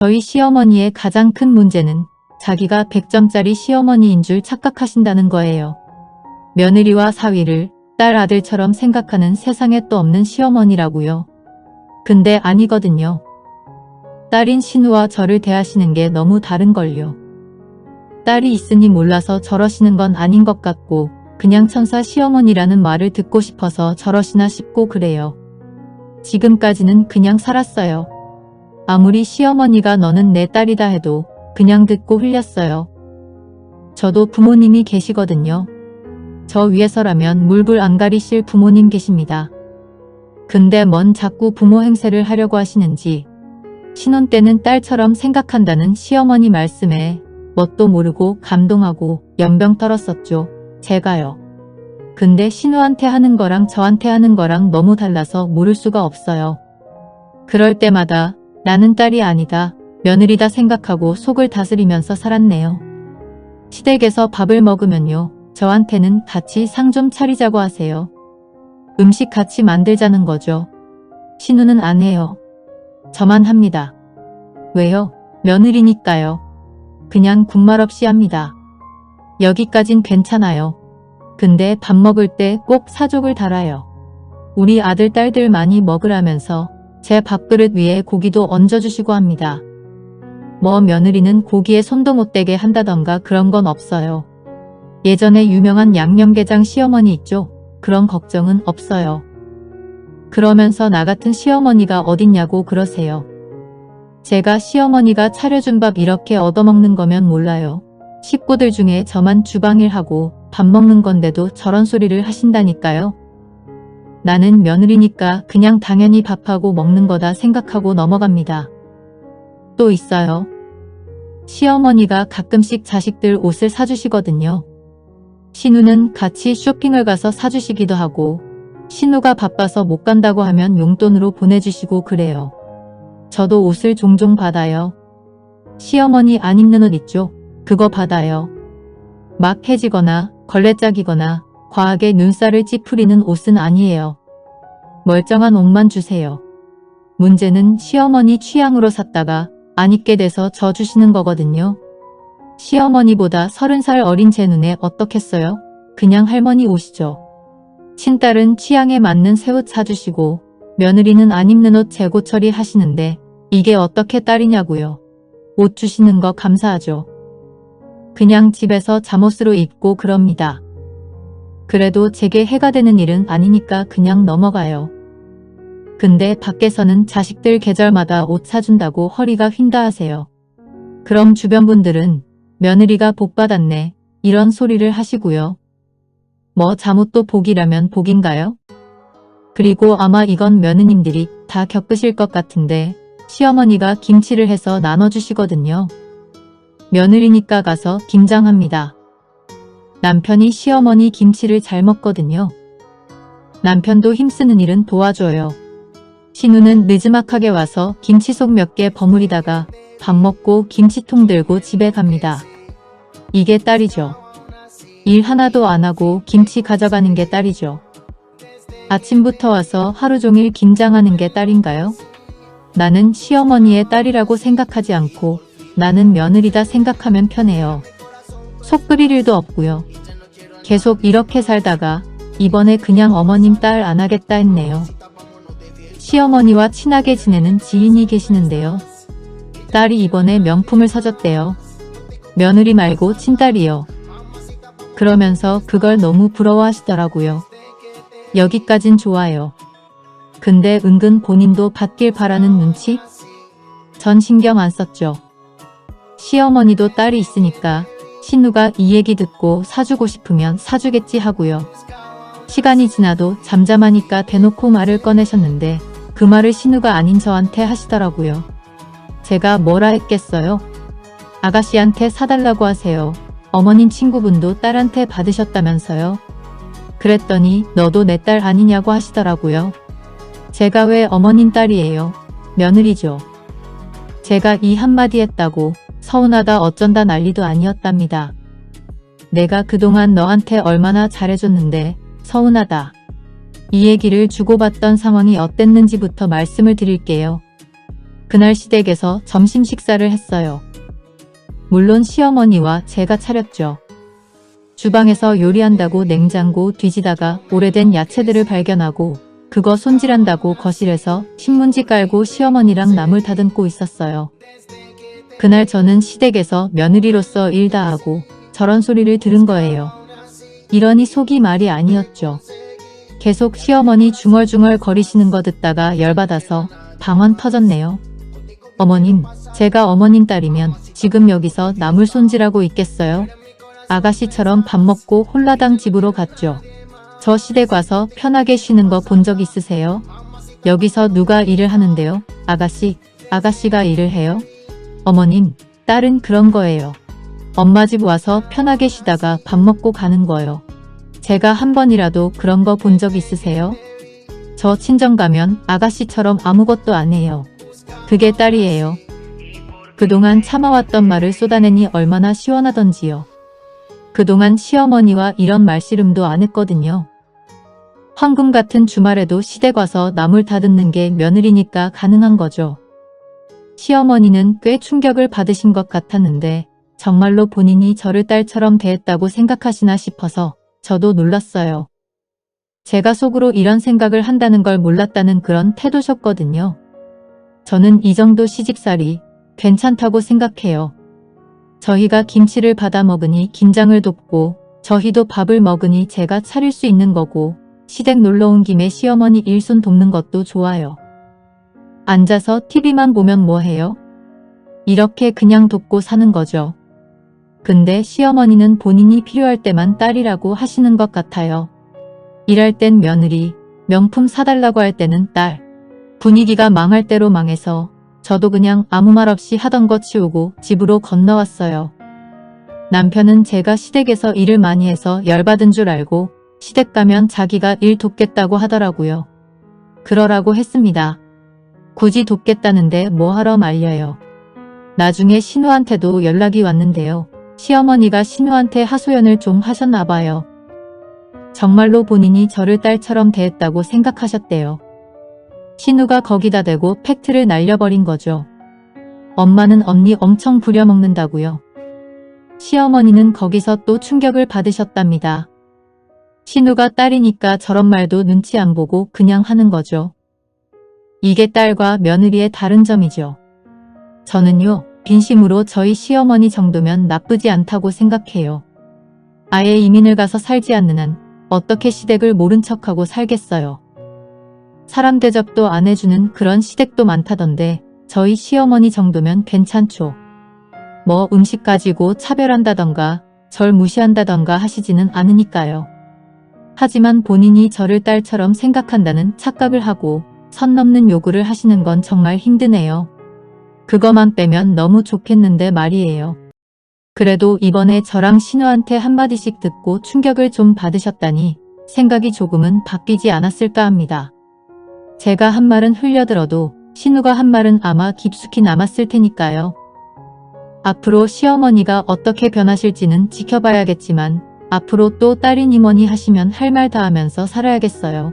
저희 시어머니의 가장 큰 문제는 자기가 100점짜리 시어머니인 줄 착각하신다는 거예요. 며느리와 사위를 딸 아들처럼 생각하는 세상에 또 없는 시어머니라고요. 근데 아니거든요. 딸인 신우와 저를 대하시는 게 너무 다른걸요. 딸이 있으니 몰라서 저러시는 건 아닌 것 같고 그냥 천사 시어머니라는 말을 듣고 싶어서 저러시나 싶고 그래요. 지금까지는 그냥 살았어요. 아무리 시어머니가 너는 내 딸이다 해도 그냥 듣고 흘렸어요. 저도 부모님이 계시거든요. 저 위에서라면 물불 안 가리실 부모님 계십니다. 근데 뭔 자꾸 부모 행세를 하려고 하시는지 신혼 때는 딸처럼 생각한다는 시어머니 말씀에 뭣도 모르고 감동하고 연병 떨었었죠. 제가요. 근데 신우한테 하는 거랑 저한테 하는 거랑 너무 달라서 모를 수가 없어요. 그럴 때마다 나는 딸이 아니다, 며느리다 생각하고 속을 다스리면서 살았네요. 시댁에서 밥을 먹으면요. 저한테는 같이 상 좀 차리자고 하세요. 음식 같이 만들자는 거죠. 신우는 안 해요. 저만 합니다. 왜요? 며느리니까요. 그냥 군말 없이 합니다. 여기까진 괜찮아요. 근데 밥 먹을 때 꼭 사족을 달아요. 우리 아들 딸들 많이 먹으라면서 제 밥그릇 위에 고기도 얹어주시고 합니다. 뭐 며느리는 고기에 손도 못 대게 한다던가 그런 건 없어요. 예전에 유명한 양념게장 시어머니 있죠? 그런 걱정은 없어요. 그러면서 나 같은 시어머니가 어딨냐고 그러세요. 제가 시어머니가 차려준 밥 이렇게 얻어먹는 거면 몰라요. 식구들 중에 저만 주방일 하고 밥 먹는 건데도 저런 소리를 하신다니까요. 나는 며느리니까 그냥 당연히 밥하고 먹는 거다 생각하고 넘어갑니다. 또 있어요. 시어머니가 가끔씩 자식들 옷을 사주시거든요. 신우는 같이 쇼핑을 가서 사주시기도 하고 신우가 바빠서 못 간다고 하면 용돈으로 보내주시고 그래요. 저도 옷을 종종 받아요. 시어머니 안 입는 옷 있죠? 그거 받아요. 막 해지거나 걸레짝이거나 과하게 눈살을 찌푸리는 옷은 아니에요. 멀쩡한 옷만 주세요. 문제는 시어머니 취향으로 샀다가 안 입게 돼서 저 주시는 거거든요. 시어머니보다 30살 어린 제 눈에 어떻겠어요? 그냥 할머니 옷이죠. 친딸은 취향에 맞는 새 옷 사주시고 며느리는 안 입는 옷 재고 처리하시는데 이게 어떻게 딸이냐고요. 옷 주시는 거 감사하죠. 그냥 집에서 잠옷으로 입고 그럽니다. 그래도 제게 해가 되는 일은 아니니까 그냥 넘어가요. 근데 밖에서는 자식들 계절마다 옷 사준다고 허리가 휜다 하세요. 그럼 주변 분들은 며느리가 복 받았네 이런 소리를 하시고요. 뭐 잠옷도 복이라면 복인가요? 그리고 아마 이건 며느님들이 다 겪으실 것 같은데 시어머니가 김치를 해서 나눠주시거든요. 며느리니까 가서 김장합니다. 남편이 시어머니 김치를 잘 먹거든요. 남편도 힘쓰는 일은 도와줘요. 신우는 느지막하게 와서 김치속 몇 개 버무리다가 밥 먹고 김치통 들고 집에 갑니다. 이게 딸이죠. 일 하나도 안 하고 김치 가져가는 게 딸이죠. 아침부터 와서 하루 종일 김장하는 게 딸인가요? 나는 시어머니의 딸이라고 생각하지 않고 나는 며느리다 생각하면 편해요. 속 끓일 일도 없고요. 계속 이렇게 살다가 이번에 그냥 어머님 딸 안 하겠다 했네요. 시어머니와 친하게 지내는 지인이 계시는데요. 딸이 이번에 명품을 사줬대요. 며느리 말고 친딸이요. 그러면서 그걸 너무 부러워하시더라고요. 여기까진 좋아요. 근데 은근 본인도 받길 바라는 눈치? 전 신경 안 썼죠. 시어머니도 딸이 있으니까 신우가 이 얘기 듣고 사주고 싶으면 사주겠지 하고요. 시간이 지나도 잠잠하니까 대놓고 말을 꺼내셨는데 그 말을 신우가 아닌 저한테 하시더라고요. 제가 뭐라 했겠어요? 아가씨한테 사달라고 하세요. 어머님 친구분도 딸한테 받으셨다면서요. 그랬더니 너도 내 딸 아니냐고 하시더라고요. 제가 왜 어머님 딸이에요? 며느리죠. 제가 이 한마디 했다고 서운하다 어쩐다 난리도 아니었답니다. 내가 그동안 너한테 얼마나 잘해줬는데 서운하다. 이 얘기를 주고받던 상황이 어땠는지부터 말씀을 드릴게요. 그날 시댁에서 점심 식사를 했어요. 물론 시어머니와 제가 차렸죠. 주방에서 요리한다고 냉장고 뒤지다가 오래된 야채들을 발견하고 그거 손질한다고 거실에서 신문지 깔고 시어머니랑 나물 다듬고 있었어요. 그날 저는 시댁에서 며느리로서 일 다 하고 저런 소리를 들은 거예요. 이러니 속이 말이 아니었죠. 계속 시어머니 중얼중얼 거리시는 거 듣다가 열받아서 방언 터졌네요. 어머님, 제가 어머님 딸이면 지금 여기서 나물 손질하고 있겠어요? 아가씨처럼 밥 먹고 홀라당 집으로 갔죠. 저 시댁 와서 편하게 쉬는 거 본 적 있으세요? 여기서 누가 일을 하는데요? 아가씨가 일을 해요? 어머님, 딸은 그런 거예요. 엄마 집 와서 편하게 쉬다가 밥 먹고 가는 거요. 제가 한 번이라도 그런 거 본 적 있으세요? 저 친정 가면 아가씨처럼 아무것도 안 해요. 그게 딸이에요. 그동안 참아왔던 말을 쏟아내니 얼마나 시원하던지요. 그동안 시어머니와 이런 말씨름도 안 했거든요. 황금 같은 주말에도 시댁 와서 나물 다듬는 게 며느리니까 가능한 거죠. 시어머니는 꽤 충격을 받으신 것 같았는데 정말로 본인이 저를 딸처럼 대했다고 생각하시나 싶어서 저도 놀랐어요. 제가 속으로 이런 생각을 한다는 걸 몰랐다는 그런 태도셨거든요. 저는 이 정도 시집살이 괜찮다고 생각해요. 저희가 김치를 받아 먹으니 김장을 돕고 저희도 밥을 먹으니 제가 차릴 수 있는 거고 시댁 놀러 온 김에 시어머니 일손 돕는 것도 좋아요. 앉아서 TV만 보면 뭐해요? 이렇게 그냥 돕고 사는 거죠. 근데 시어머니는 본인이 필요할 때만 딸이라고 하시는 것 같아요. 일할 땐 며느리, 명품 사달라고 할 때는 딸. 분위기가 망할 대로 망해서 저도 그냥 아무 말 없이 하던 거 치우고 집으로 건너왔어요. 남편은 제가 시댁에서 일을 많이 해서 열받은 줄 알고 시댁 가면 자기가 일 돕겠다고 하더라고요. 그러라고 했습니다. 굳이 돕겠다는데 뭐하러 말려요. 나중에 신우한테도 연락이 왔는데요. 시어머니가 신우한테 하소연을 좀 하셨나 봐요. 정말로 본인이 저를 딸처럼 대했다고 생각하셨대요. 신우가 거기다 대고 팩트를 날려버린 거죠. 엄마는 언니 엄청 부려먹는다고요. 시어머니는 거기서 또 충격을 받으셨답니다. 신우가 딸이니까 저런 말도 눈치 안 보고 그냥 하는 거죠. 이게 딸과 며느리의 다른 점이죠. 저는요, 진심으로 저희 시어머니 정도면 나쁘지 않다고 생각해요. 아예 이민을 가서 살지 않는 한 어떻게 시댁을 모른 척하고 살겠어요. 사람 대접도 안 해주는 그런 시댁도 많다던데 저희 시어머니 정도면 괜찮죠. 뭐 음식 가지고 차별한다던가 절 무시한다던가 하시지는 않으니까요. 하지만 본인이 저를 딸처럼 생각한다는 착각을 하고 선 넘는 요구를 하시는 건 정말 힘드네요. 그거만 빼면 너무 좋겠는데 말이에요. 그래도 이번에 저랑 신우한테 한마디씩 듣고 충격을 좀 받으셨다니 생각이 조금은 바뀌지 않았을까 합니다. 제가 한 말은 흘려들어도 신우가 한 말은 아마 깊숙이 남았을 테니까요. 앞으로 시어머니가 어떻게 변하실지는 지켜봐야겠지만 앞으로 또 딸이니 뭐니 하시면 할 말 다 하면서 살아야겠어요.